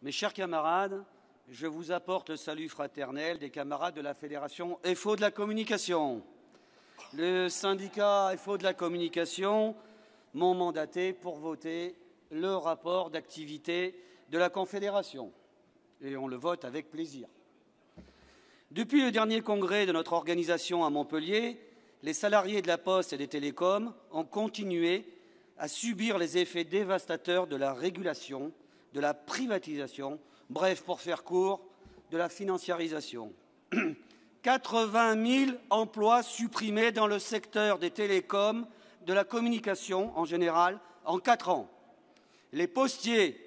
Mes chers camarades, je vous apporte le salut fraternel des camarades de la Fédération FO de la communication. Le syndicat FO de la communication m'ont mandaté pour voter le rapport d'activité de la Confédération. Et on le vote avec plaisir. Depuis le dernier congrès de notre organisation à Montpellier, les salariés de la Poste et des télécoms ont continué à subir les effets dévastateurs de la régulation, de la privatisation, bref, pour faire court, de la financiarisation. 80 000 emplois supprimés dans le secteur des télécoms, de la communication en général, en 4 ans. Les postiers,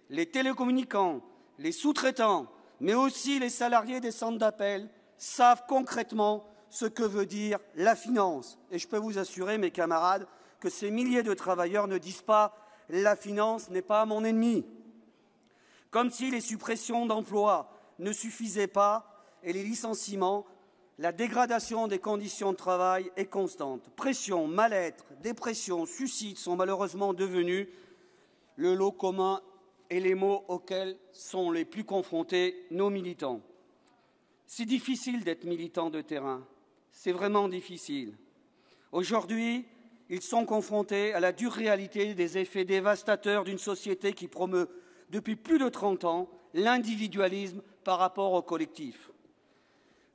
les télécommunicants, les sous-traitants, mais aussi les salariés des centres d'appel savent concrètement ce que veut dire la finance. Et je peux vous assurer, mes camarades, que ces milliers de travailleurs ne disent pas « la finance n'est pas mon ennemi ». Comme si les suppressions d'emplois ne suffisaient pas et les licenciements, la dégradation des conditions de travail est constante. Pression, mal-être, dépression, suicide sont malheureusement devenus le lot commun et les mots auxquels sont les plus confrontés nos militants. C'est difficile d'être militant de terrain, c'est vraiment difficile. Aujourd'hui, ils sont confrontés à la dure réalité des effets dévastateurs d'une société qui promeut depuis plus de 30 ans l'individualisme par rapport au collectif.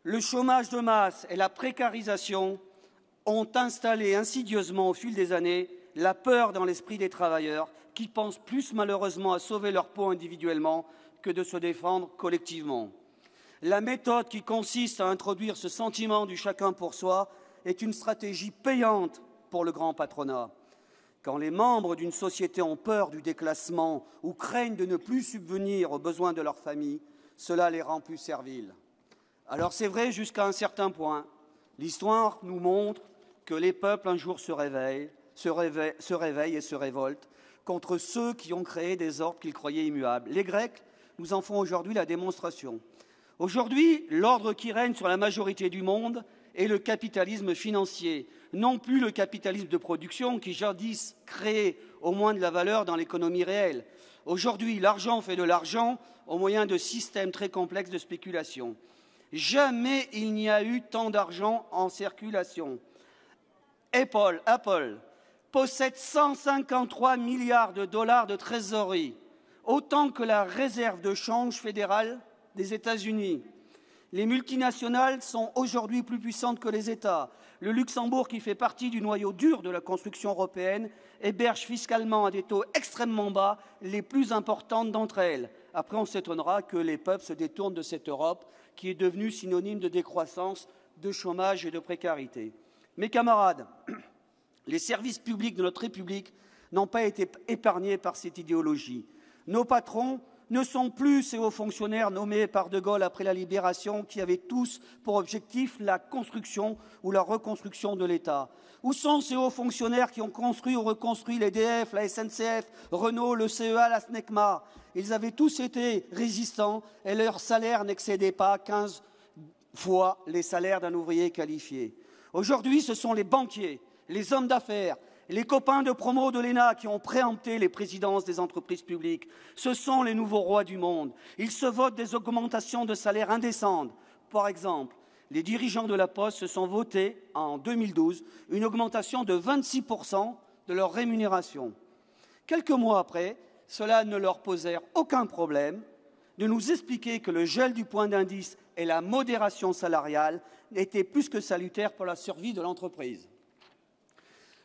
Le chômage de masse et la précarisation ont installé insidieusement au fil des années la peur dans l'esprit des travailleurs qui pensent plus malheureusement à sauver leur peau individuellement que de se défendre collectivement. La méthode qui consiste à introduire ce sentiment du chacun pour soi est une stratégie payante pour le grand patronat. Quand les membres d'une société ont peur du déclassement ou craignent de ne plus subvenir aux besoins de leur famille, cela les rend plus serviles. Alors c'est vrai jusqu'à un certain point. L'histoire nous montre que les peuples un jour se réveillent et se révoltent contre ceux qui ont créé des ordres qu'ils croyaient immuables. Les Grecs nous en font aujourd'hui la démonstration. Aujourd'hui, l'ordre qui règne sur la majorité du monde est le capitalisme financier, non plus le capitalisme de production qui jadis créait au moins de la valeur dans l'économie réelle. Aujourd'hui, l'argent fait de l'argent au moyen de systèmes très complexes de spéculation. Jamais il n'y a eu tant d'argent en circulation. Apple possède 153 milliards de dollars de trésorerie, autant que la réserve de change fédérale des États-Unis. Les multinationales sont aujourd'hui plus puissantes que les États. Le Luxembourg, qui fait partie du noyau dur de la construction européenne, héberge fiscalement à des taux extrêmement bas les plus importantes d'entre elles. Après, on s'étonnera que les peuples se détournent de cette Europe qui est devenue synonyme de décroissance, de chômage et de précarité. Mes camarades, les services publics de notre République n'ont pas été épargnés par cette idéologie. Nos patrons ne sont plus ces hauts fonctionnaires nommés par De Gaulle après la Libération qui avaient tous pour objectif la construction ou la reconstruction de l'État. Où sont ces hauts fonctionnaires qui ont construit ou reconstruit l'EDF, la SNCF, Renault, le CEA, la SNECMA? Ils avaient tous été résistants et leur salaire n'excédait pas 15 fois les salaires d'un ouvrier qualifié. Aujourd'hui, ce sont les banquiers, les hommes d'affaires, les copains de promo de l'ENA qui ont préempté les présidences des entreprises publiques. Ce sont les nouveaux rois du monde. Ils se votent des augmentations de salaire indécentes. Par exemple, les dirigeants de la Poste se sont votés en 2012 une augmentation de 26% de leur rémunération. Quelques mois après, cela ne leur posait aucun problème de nous expliquer que le gel du point d'indice et la modération salariale étaient plus que salutaires pour la survie de l'entreprise.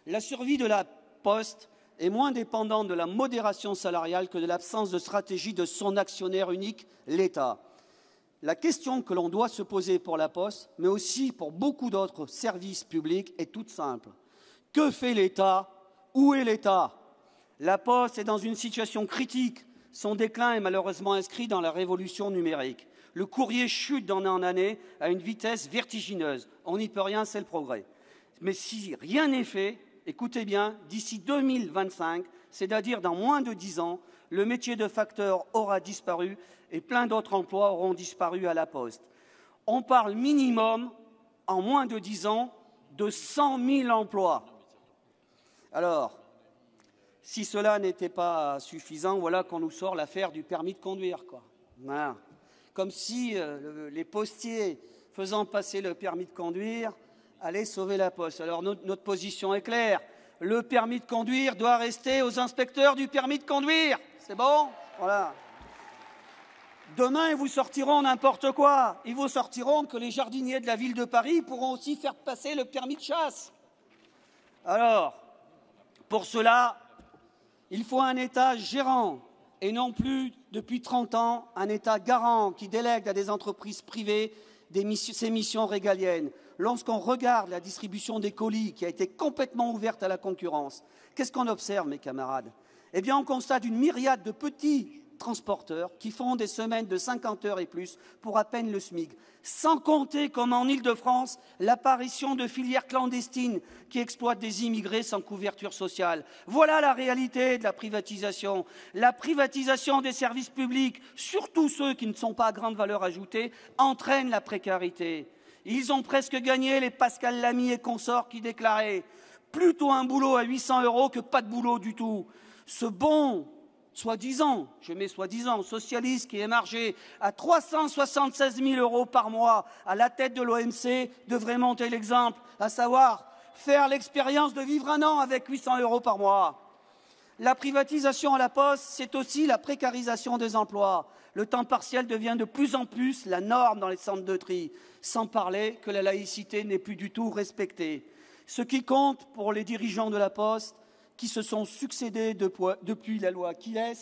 La survie de la Poste est moins dépendante de la modération salariale que de l'absence de stratégie de son actionnaire unique, l'État. La question que l'on doit se poser pour la Poste, mais aussi pour beaucoup d'autres services publics, est toute simple. Que fait l'État? Où est l'État? La Poste est dans une situation critique. Son déclin est malheureusement inscrit dans la révolution numérique. Le courrier chute d'année en année à une vitesse vertigineuse. On n'y peut rien, c'est le progrès. Mais si rien n'est fait, écoutez bien, d'ici 2025, c'est-à-dire dans moins de 10 ans, le métier de facteur aura disparu et plein d'autres emplois auront disparu à la Poste. On parle minimum, en moins de 10 ans, de 100 000 emplois. Alors, Si cela n'était pas suffisant, voilà qu'on nous sort l'affaire du permis de conduire, quoi. Voilà. Comme si les postiers faisant passer le permis de conduire allaient sauver la Poste. Alors notre position est claire. Le permis de conduire doit rester aux inspecteurs du permis de conduire. C'est bon? Voilà. Demain, ils vous sortiront n'importe quoi. Ils vous sortiront que les jardiniers de la ville de Paris pourront aussi faire passer le permis de chasse. Alors, pour cela, il faut un État gérant et non plus, depuis 30 ans, un État garant qui délègue à des entreprises privées ses missions régaliennes. Lorsqu'on regarde la distribution des colis qui a été complètement ouverte à la concurrence, qu'est-ce qu'on observe, mes camarades? Eh bien, on constate une myriade de petits transporteurs qui font des semaines de 50 heures et plus pour à peine le SMIC. Sans compter, comme en Île-de-France, l'apparition de filières clandestines qui exploitent des immigrés sans couverture sociale. Voilà la réalité de la privatisation. La privatisation des services publics, surtout ceux qui ne sont pas à grande valeur ajoutée, entraîne la précarité. Ils ont presque gagné les Pascal Lamy et consorts qui déclaraient « plutôt un boulot à 800 € que pas de boulot du tout ». Ce bon soi-disant, je mets soi-disant, socialiste qui est émargé à 376 000 € par mois à la tête de l'OMC devrait monter l'exemple, à savoir faire l'expérience de vivre un an avec 800 € par mois. La privatisation à la Poste, c'est aussi la précarisation des emplois. Le temps partiel devient de plus en plus la norme dans les centres de tri, sans parler que la laïcité n'est plus du tout respectée. Ce qui compte pour les dirigeants de la Poste, qui se sont succédés depuis la loi Kiles,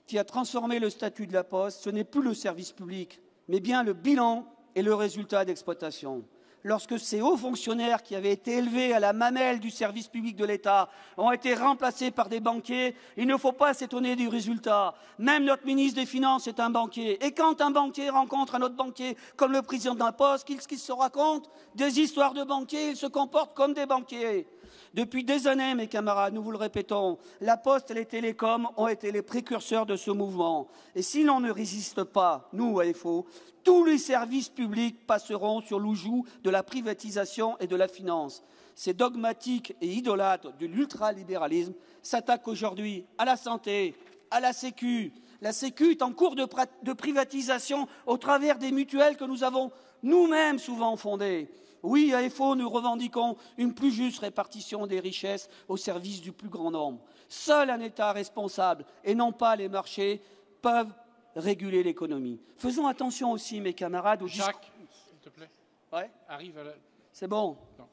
qui a transformé le statut de la Poste, ce n'est plus le service public, mais bien le bilan et le résultat d'exploitation. Lorsque ces hauts fonctionnaires qui avaient été élevés à la mamelle du service public de l'État ont été remplacés par des banquiers, il ne faut pas s'étonner du résultat. Même notre ministre des Finances est un banquier. Et quand un banquier rencontre un autre banquier, comme le président de la Poste, qu'est-ce qu'il se raconte? Des histoires de banquiers, ils se comportent comme des banquiers. Depuis des années, mes camarades, nous vous le répétons, la Poste et les télécoms ont été les précurseurs de ce mouvement. Et si l'on ne résiste pas, nous, à FO, tous les services publics passeront sur le joug de la privatisation et de la finance. Ces dogmatiques et idolâtres de l'ultralibéralisme s'attaquent aujourd'hui à la santé, à la Sécu. La Sécu est en cours de privatisation au travers des mutuelles que nous avons nous-mêmes souvent fondées. Oui, à FO, nous revendiquons une plus juste répartition des richesses au service du plus grand nombre. Seul un État responsable, et non pas les marchés, peuvent réguler l'économie. Faisons attention aussi, mes camarades, au discours. Jacques, s'il te plaît. Ouais. Arrive à la... C'est bon. Non.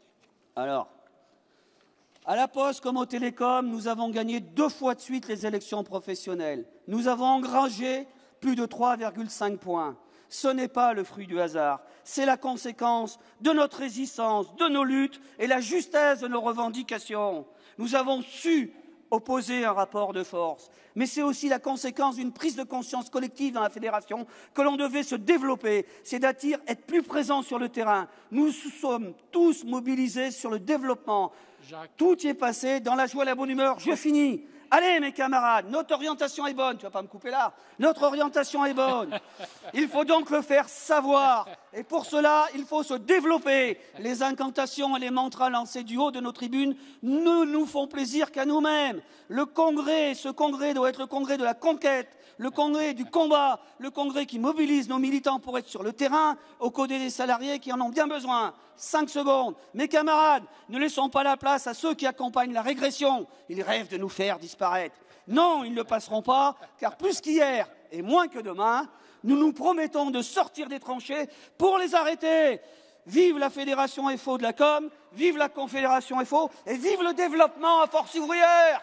Alors, à la Poste comme aux télécoms, nous avons gagné 2 fois de suite les élections professionnelles. Nous avons engrangé plus de 3,5 points. Ce n'est pas le fruit du hasard, c'est la conséquence de notre résistance, de nos luttes et la justesse de nos revendications. Nous avons su opposer un rapport de force, mais c'est aussi la conséquence d'une prise de conscience collective dans la fédération que l'on devait se développer, c'est-à-dire être plus présent sur le terrain. Nous sommes tous mobilisés sur le développement. Jacques. Tout y est passé dans la joie et la bonne humeur. Je finis. Allez, mes camarades, notre orientation est bonne. Tu ne vas pas me couper là. Notre orientation est bonne. Il faut donc le faire savoir. Et pour cela, il faut se développer. Les incantations et les mantras lancés du haut de nos tribunes ne nous font plaisir qu'à nous-mêmes. Le congrès, ce congrès doit être le congrès de la conquête, le congrès du combat, le congrès qui mobilise nos militants pour être sur le terrain, aux côtés des salariés qui en ont bien besoin. 5 secondes. Mes camarades, ne laissons pas la place à ceux qui accompagnent la régression. Ils rêvent de nous faire disparaître. Non, ils ne passeront pas, car plus qu'hier et moins que demain, nous nous promettons de sortir des tranchées pour les arrêter. Vive la Fédération FO de la com, vive la Confédération FO et vive le développement à Force ouvrière.